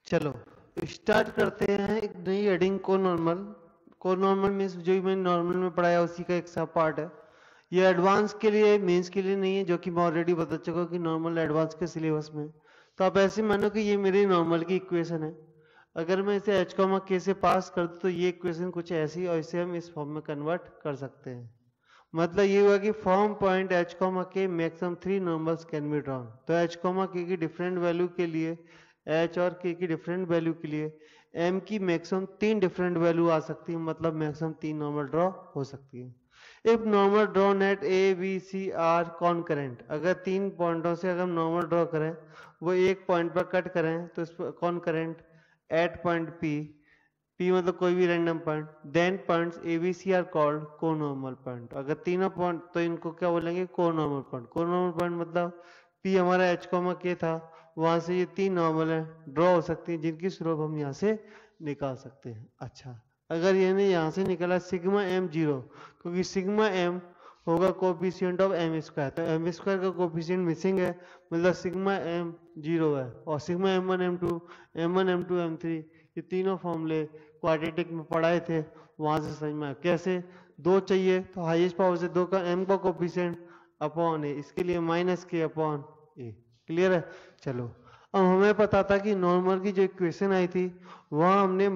चलो स्टार्ट करते हैं एक नई हेडिंग को नॉर्मल मीन्स जो मैंने नॉर्मल में पढ़ाया उसी का एक सब पार्ट है। ये एडवांस के लिए मेंस के लिए नहीं है, जो कि मैं ऑलरेडी बता चुका हूँ कि नॉर्मल एडवांस के सिलेबस में। तो आप ऐसे मानो कि ये मेरी नॉर्मल की इक्वेशन है। अगर मैं इसे h, k से पास कर दूं तो ये इक्वेशन कुछ ऐसी, और इसे हम इस फॉर्म में कन्वर्ट कर सकते हैं। मतलब ये हुआ कि from point h, k maximum 3 normals can be drawn. तो h, k की डिफरेंट वैल्यू के लिए, h और k की डिफरेंट वैल्यू के लिए m की मैक्सिमम 3 डिफरेंट वैल्यू आ सकती है, मतलब मैक्सिमम 3 नॉर्मल ड्रॉ हो सकती है। If normal draw net A B C are concurrent, अगर 3 पॉइंटों से अगर हम नॉर्मल ड्रॉ करें, वो एक पॉइंट पर कट करें, तो इस पर कॉन्करेंट एट पॉइंट P मतलब कोई भी random point, then points A B C are called conormal point. अगर तीनों पॉइंट तो इनको क्या बोलेंगे, कोनॉर्मल पॉइंट। कोनॉर्मल पॉइंट मतलब P हमारा h, k था, वहां से ये 3 नॉर्मल है ड्रॉ हो सकती है, जिनकी स्लोप हम यहाँ से निकाल सकते हैं। अच्छा, अगर ये नहीं यहाँ से निकला सिग्मा m 0, क्योंकि सिग्मा m होगा कोफिशिएंट ऑफ m स्क्वायर, तो m स्क्वायर का कोफिशिएंट मिसिंग है, मतलब सिग्मा m 0 है। और सिग्मा m1 m2 m3 ये तीनों फॉर्मूले क्वाड्रेटिक में पढ़ाए थे, वहां से समझ में आया। कैसे, 2 चाहिए तो हाईएस्ट पावर से 2 का m का कोफिशिएंट अपॉन ए, इसके लिए -k अपॉन ए। क्लियर है। चलो अब हमें पता था कि नॉर्मल की जो इक्वेशन आई थी वहां हमने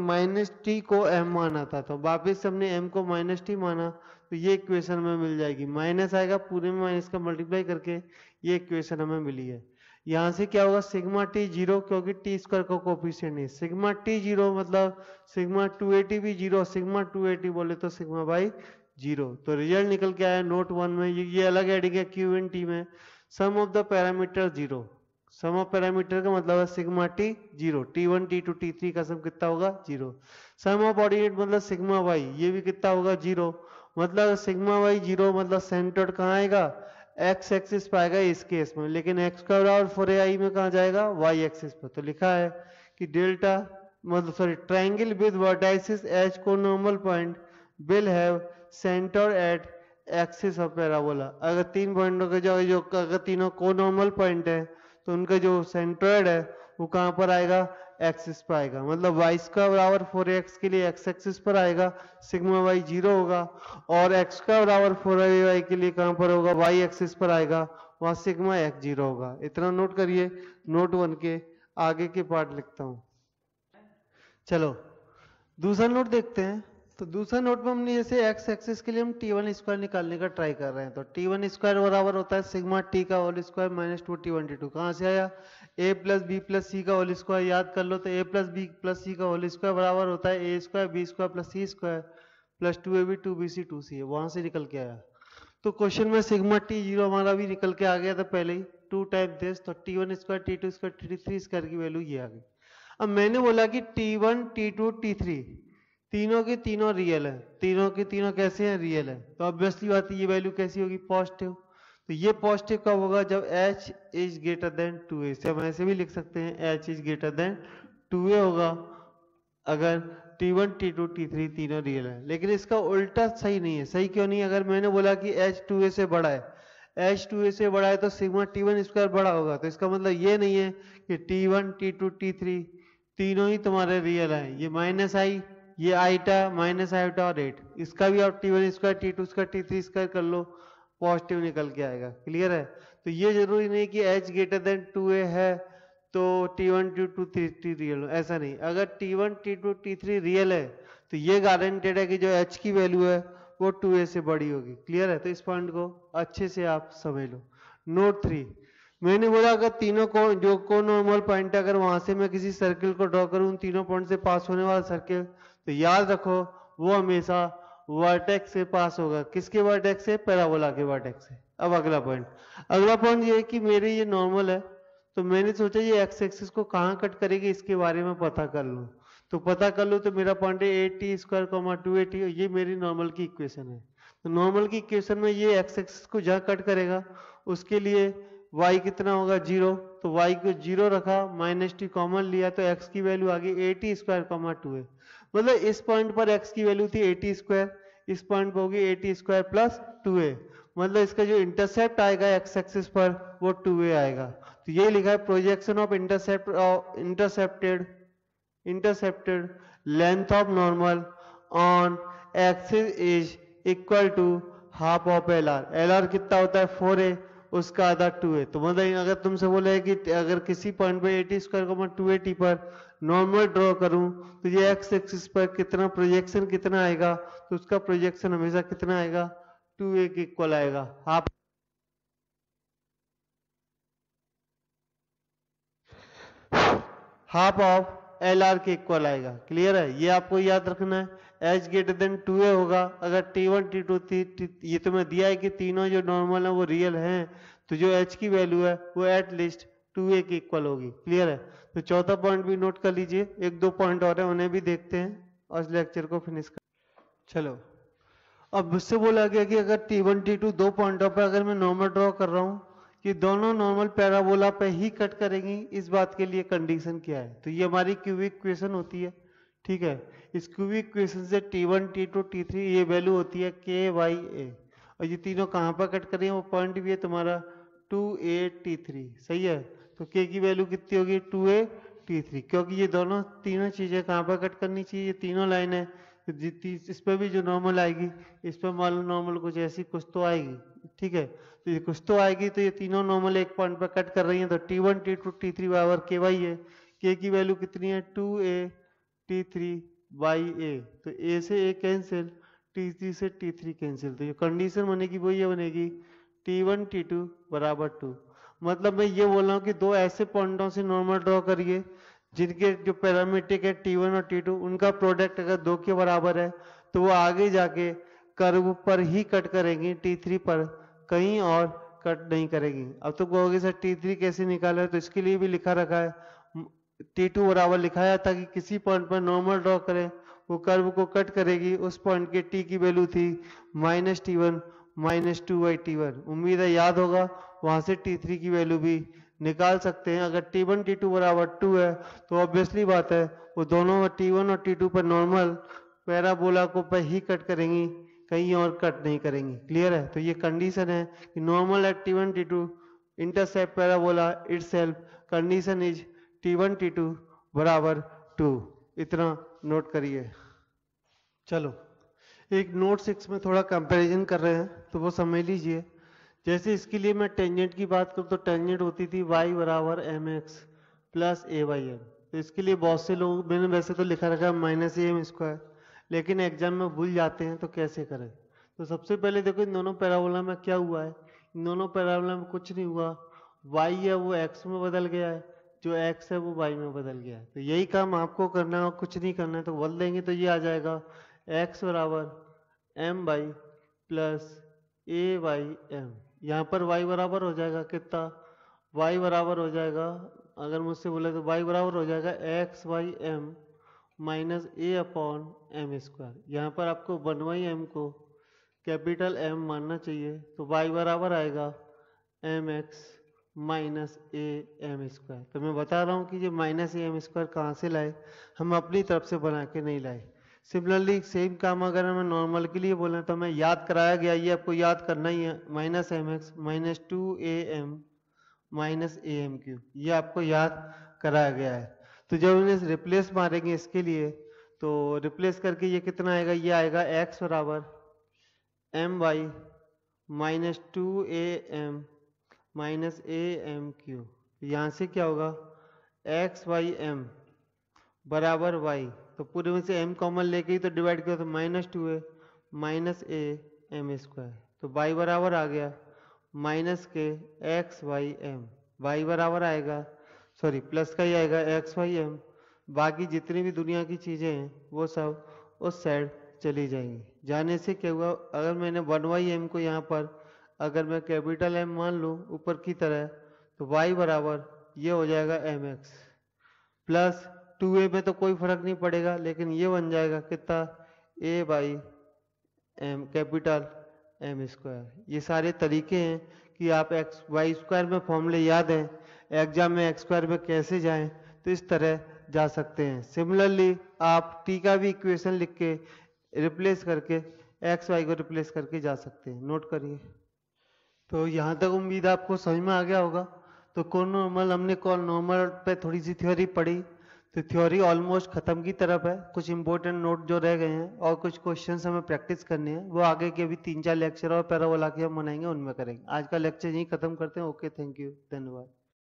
-t को m माना था, तो वापिस हमने m को -t माना, तो ये इक्वेशन हमें मिल जाएगी। माइनस आएगा, पूरे में माइनस का मल्टीप्लाई करके ये इक्वेशन हमें मिली है। यहाँ से क्या होगा, सिग्मा टी 0, क्योंकि टी स्क्वायर का कोफिशिएंट नहीं। सिग्मा टी 0 मतलब सिग्मा 280 भी 0, सिग्मा 280 बोले तो सिग्मा बाई 0। तो रिजल्ट निकल के आया नोट 1 में, ये अलग हेडिंग है क्यू एन टी में, sum of the parameter 0। Sum of parameter का मतलब है sigma T 0, T1 T2 T3 का सम कितना होगा 0। सम ऑफ ऑर्डिनेट मतलब सिग्मा वाई, ये भी कितना होगा 0। मतलब सिग्मा वाई 0 मतलब सेंटर्ड कहाँ आएगा, एक्स एक्सिस पाएगा इस केस में, लेकिन एक्स का बराबर 4ai में कहाँ जाएगा, वाई एक्सिस पर। तो लिखा है कि डेल्टा मतलब sorry triangle with vertices H conormal point will have centre at axis of parabola. अगर 3 पॉइंटों के जो अगर तीनों को नॉर्मल पॉइंट है तो उनका जो सेंट्रोइड है वो कहाँ पर आएगा, एक्सिस पर आएगा। मतलब वाई का बराबर 4x के लिए एक्स एक्सिस पर आएगा, सिग्मा वाई 0 होगा, और x का बराबर 4y के लिए कहाँ पर होगा, y एक्सिस पर आएगा, वहां सिग्मा x 0 होगा। इतना नोट करिए, नोट 1 के आगे के पार्ट लिखता हूं। चलो दूसरा नोट देखते हैं। तो दूसरा नोट में हमने जैसे x एक्सिस के लिए हम t1 स्क्वायर निकालने का ट्राई कर रहे हैं, तो t1 स्क्वायर बराबर होता है सिग्मा t का whole square minus 2 t1 t2। कहाँ से आया, a plus b plus c का होल स्क्वायर, याद कर लो। तो a plus b plus c का होल स्क्वायर बराबर होता है a square b square plus c square plus 2ab 2bc 2ca, वहां से निकल के आया। तो क्वेश्चन में सिग्मा टी 0 हमारा भी निकल के आ गया था पहले ही, 2 टाइम दिस, तो t1 square t2 square t3 square की वैल्यू ये आ गई। अब मैंने बोला कि t1 t2 t3 तीनों के तीनों रियल है, तीनों के तीनों कैसे हैं, रियल है। तो ऑब्वियसली बात है ये वैल्यू कैसी होगी, पॉजिटिव। तो ये पॉजिटिव कब होगा, जब h is greater than 2a। से हम ऐसे भी लिख सकते हैं h is greater than 2a होगा अगर t1 t2 t3 तीनों रियल है। लेकिन इसका उल्टा सही नहीं है। सही क्यों नहीं, अगर मैंने बोला कि h 2a से बड़ा है, h 2a से बड़ा है तो सिग्मा t1 स्क्वायर बड़ा होगा, तो इसका मतलब ये नहीं है कि t1 t2 t3 तीनों ही तुम्हारे रियल है। ये माइनस आई, ये आईटा माइनस आईटा और 8, इसका भी आप t1 square t2 square t3 square कर लो, पॉजिटिव निकल के आएगा। क्लियर है। तो ये जरूरी नहीं कि h ग्रेटर देन 2a है तो t1 t2 t3 रियल हो, ऐसा नहीं। अगर t1 t2 t3 रियल है तो ये गारंटेड है कि जो h की वैल्यू है वो 2a से बड़ी होगी। क्लियर है। तो इस पॉइंट को अच्छे से आप समझ लो। नोट 3, मैंने बोला अगर तीनों को जो को नॉर्मल पॉइंट है, अगर वहां से मैं किसी सर्किल को ड्रॉ करूं, तीनों पॉइंट से पास होने वाला सर्किल, तो याद रखो वो हमेशा वर्टेक्स से पास होगा। किसके वर्टेक्स से, पैराबोला के वर्टेक्स से। अब अगला पॉइंट ये है कि मेरे ये नॉर्मल है, तो मैंने सोचा ये एक्स एक्सिस को कहाँ कट करेगी इसके बारे में पता कर लूं। तो पता कर लूं तो मेरा पॉइंट है टी स्क्वायर 280, ये मेरी नॉर्मल की इक्वेशन है। तो नॉर्मल की इक्वेशन में ये एक्स एक्सिस को जहाँ कट करेगा उसके लिए y कितना होगा 0, तो y को 0 रखा, माइनस टी कॉमन लिया, तो x की वैल्यू आ गई टी स्क्वायर 2a। मतलब इस पॉइंट पर x की वैल्यू थी टी स्क्वायर, इस पॉइंट पर होगी टी स्क्वायर प्लस 2a। मतलब इसका जो इंटरसेप्ट आएगा x एक्सिस पर वो 2a आएगा। तो ये लिखा है projection of intercepted intercepted length of normal on axis is equal to half of LR. LR कितना होता है 4a, उसका आधा 2a. तो मतलब अगर तुमसे बोला है कि अगर किसी पॉइंट पे 80 स्क्वायर 280 पर नॉर्मल ड्रॉ करूं तो ये एक्स एक्सिस पर कितना प्रोजेक्शन कितना आएगा, तो उसका प्रोजेक्शन हमेशा कितना आएगा 2a के इक्वल आएगा. हाफ ऑफ LR के इक्वल आएगा. क्लियर है, ये आपको याद रखना है. एच ग्रेटर देन 2a होगा अगर T1 T2 ये तुम्हें दिया है कि तीनों जो नॉर्मल है वो रियल हैं, तो जो h की वैल्यू है वो एट लीस्ट 2a के इक्वल होगी. क्लियर है, तो चौथा पॉइंट भी नोट कर लीजिए. एक दो पॉइंट और है उन्हें भी देखते हैं और इस लेक्चर को फिनिश कर. चलो, अब मुझसे बोला गया कि अगर T1 T2 दो पॉइंटों पर अगर मैं नॉर्मल ड्रॉ कर रहा हूँ कि दोनों नॉर्मल पैराबोला पे ही कट करेंगी, इस बात के लिए कंडीशन क्या है. तो ये हमारी क्यूबिक इक्वेशन होती है. ठीक है, इस क्यूबिक इक्वेशन से T1 T2 T3 ये वैल्यू होती है KYA, और ये तीनों कहाँ पर कट करेंगे वो पॉइंट भी है तुम्हारा 2A T3. सही है, तो K की वैल्यू कितनी होगी 2A T3, क्योंकि ये दोनों तीनों चीजें कहाँ पर कट करनी चाहिए, ये तीनों लाइन है. इस पर भी जो नॉर्मल आएगी इस पर मान लो नॉर्मल कुछ ऐसी कुछ तो आएगी. ठीक है, तो ये कुछ तो आएगी, तो ये तीनों नॉर्मल एक पॉइंट पर कट कर रही हैं. तो T1 T2 T3 बराबर KY है. K की वैल्यू कितनी है 2A T3 बाई A, तो A से A कैंसिल, T3 से T3 कैंसिल. तो ये कंडीशन बनेगी वो ये बनेगी T1 T2 बराबर 2. मतलब मैं ये बोल रहा हूँ कि दो ऐसे पॉइंटों से नॉर्मल ड्रॉ करिए जिनके जो पैरामीट्रिक है T1 और T2 उनका प्रोडक्ट अगर 2 के बराबर है, तो वो आगे जाके कर्व पर ही कट करेंगी, T3 पर कहीं और कट नहीं करेगी. अब तो कहोगे सर T3 कैसे निकाला है, तो इसके लिए भी लिखा रखा है. T2 बराबर लिखाया था कि किसी पॉइंट पर नॉर्मल ड्रॉ करें, वो कर्व को कट करेगी, उस पॉइंट के T की वैल्यू थी -T1 -2/T1. उम्मीद है याद होगा, वहां से T3 की वैल्यू भी निकाल सकते हैं. अगर T1 T2 बराबर 2 है तो ऑब्वियसली बात है वो दोनों T1 और T2 पर नॉर्मल पैराबोला को पर ही कट करेंगी, कहीं और कट नहीं करेंगी. क्लियर है, तो ये कंडीशन है कि normal at T1 T2 intercept parabola itself. Condition is T1 T2 बराबर 2. इतना नोट करिए. चलो, एक नोट 6 में थोड़ा कंपैरिजन कर रहे हैं तो वो समझ लीजिए. जैसे इसके लिए मैं टेंजेंट की बात करूँ तो टेंजेंट होती थी y बराबर mx प्लस a/m. तो इसके लिए बहुत से लोग, मैंने वैसे तो लिखा रखा है -am², लेकिन एग्जाम में भूल जाते हैं, तो कैसे करें. तो सबसे पहले देखो इन दोनों पैराबोला में क्या हुआ है. इन दोनों पैराबोला में कुछ नहीं हुआ. y है वो x में बदल गया है, जो x है वो y में बदल गया है. तो यही काम आपको करना है और कुछ नहीं करना है. तो बदल देंगे तो ये आ जाएगा x बराबर m/, प्लस a/m. यहाँ पर y बराबर हो जाएगा कितना, y बराबर हो जाएगा, अगर मुझसे बोले तो y बराबर हो जाएगा x/m माइनस a/m². यहाँ पर आपको 1/m को कैपिटल M मानना चाहिए, तो y बराबर आएगा mx माइनस am². तो मैं बता रहा हूँ कि ये -am² कहाँ से लाए, हम अपनी तरफ से बना के नहीं लाए. सिमिलरली सेम काम अगर हमें नॉर्मल के लिए बोले तो हमें याद कराया गया, ये आपको याद करना ही है, -mx minus 2am minus am³, ये आपको याद कराया गया है. तो जब इन्हें रिप्लेस मारेंगे इसके लिए, तो रिप्लेस करके ये कितना आएगा, ये आएगा x बराबर m/, minus 2am minus am³. यहाँ से क्या होगा x/m बराबर y, तो पूरे में से m कॉमन लेके ही तो डिवाइड किया, तो -2a माइनस am². तो y बराबर आ गया माइनस के x/m. y बराबर आएगा, सॉरी प्लस का ही आएगा x/m. बाकी जितनी भी दुनिया की चीज़ें हैं वो सब उस साइड चली जाएंगी. जाने से क्या हुआ, अगर मैंने 1/m को यहाँ पर अगर मैं कैपिटल M मान लूँ ऊपर की तरह, तो y बराबर ये हो जाएगा mx, प्लस 2a में तो कोई फर्क नहीं पड़ेगा, लेकिन ये बन जाएगा कितना a/m कैपिटल m². ये सारे तरीके हैं कि आप y² में फॉर्मूले याद हैं, एग्जाम में x² में कैसे जाएं, तो इस तरह जा सकते हैं. सिमिलरली आप t का भी इक्वेशन लिख के रिप्लेस करके xy को रिप्लेस करके जा सकते हैं. नोट करिए. तो यहाँ तक उम्मीद आपको समझ में आ गया होगा. तो कॉनॉर्मल हमने कॉनॉर्मल पे थोड़ी सी थ्योरी पढ़ी, तो थ्योरी ऑलमोस्ट खत्म की तरफ है, कुछ इंपॉर्टेंट नोट जो रह गए हैं और कुछ क्वेश्चंस हमें प्रैक्टिस करने हैं, वो आगे के भी 3-4 लेक्चर और पैराबोला के हम बनाएंगे, उनमें करेंगे। आज का लेक्चर यहीं खत्म करते हैं। ओके, थैंक यू, धन्यवाद।